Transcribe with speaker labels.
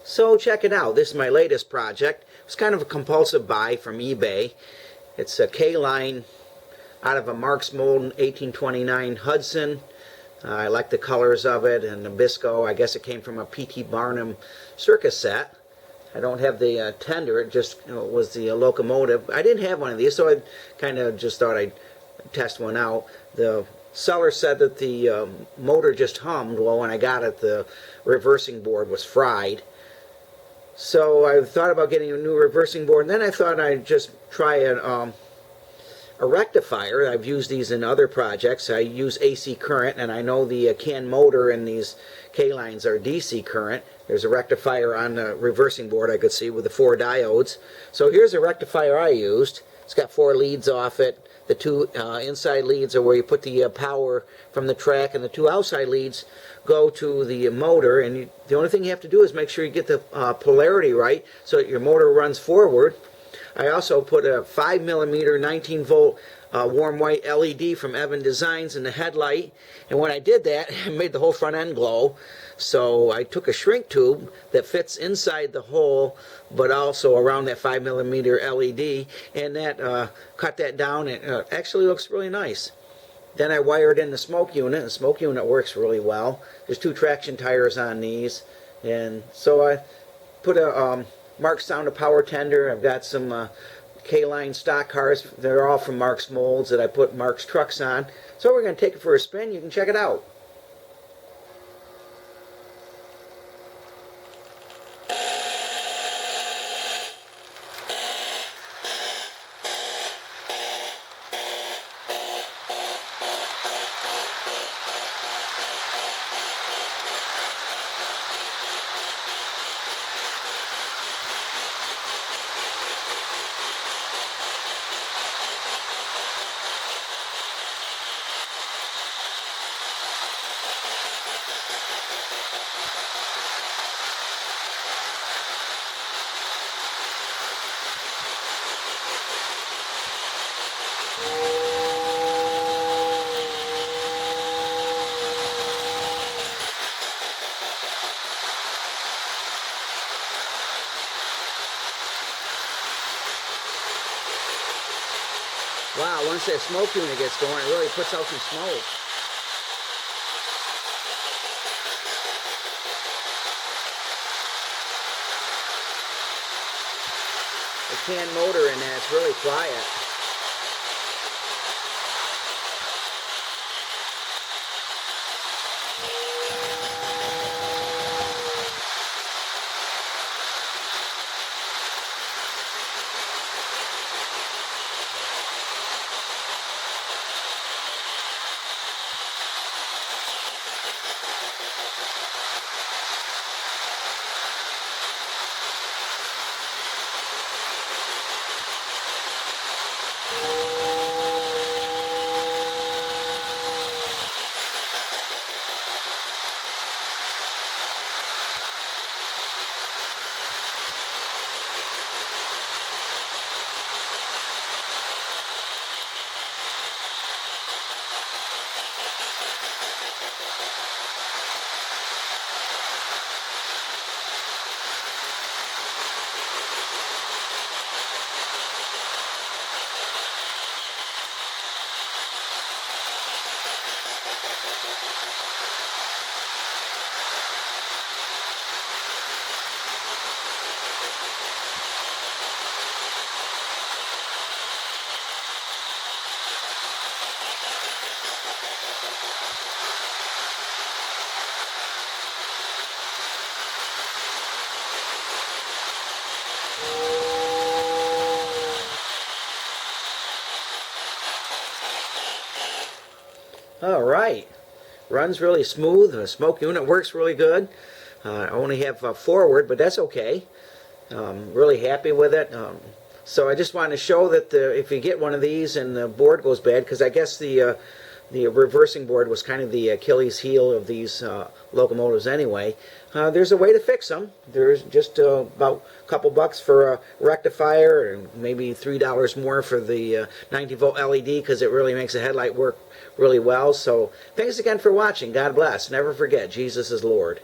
Speaker 1: So check it out. This is my latest project. It's kind of a compulsive buy from eBay. It's a K-Line out of a Marx mold 1829 Hudson. I like the colors of it and Nabisco. I guess it came from a P.T. Barnum circus set. I don't have the tender. It just was the locomotive. I didn't have one of these, so I kind of just thought I'd test one out. The seller said that the motor just hummed. Well, when I got it, the reversing board was fried. So I thought about getting a new reversing board, and then I thought I'd just try a rectifier. I've used these in other projects. I use AC current, and I know the CAN motor in these K-lines are DC current. There's a rectifier on the reversing board I could see with the 4 diodes. So here's a rectifier I used. It's got 4 leads off it. The 2 inside leads are where you put the power from the track, and the 2 outside leads go to the motor. And the only thing you have to do is make sure you get the polarity right so that your motor runs forward. I also put a 5mm 19-volt warm white LED from Evan Designs in the headlight, and when I did that, it made the whole front end glow. So I took a shrink tube that fits inside the hole, but also around that 5mm LED, and that cut that down. It actually looks really nice. Then I wired in the smoke unit. The smoke unit works really well. There's 2 traction tires on these, and so I put a Marx sound of power tender. I've got some K-Line stock cars. They're all from Marx molds that I put Marx trucks on. So we're going to take it for a spin. You can check it out. Wow, once that smoke unit gets going, it really puts out some smoke. The CAN motor in that, it's really quiet. All right, runs really smooth. The smoke unit works really good. I only have forward, but that's okay. Really happy with it. So I just wanted to show that if you get one of these and the board goes bad, because I guess the reversing board was kind of the Achilles heel of these locomotives anyway. There's a way to fix them. There's just about a couple bucks for a rectifier and maybe $3 more for the 90-volt LED, because it really makes the headlight work really well. So thanks again for watching. God bless. Never forget, Jesus is Lord.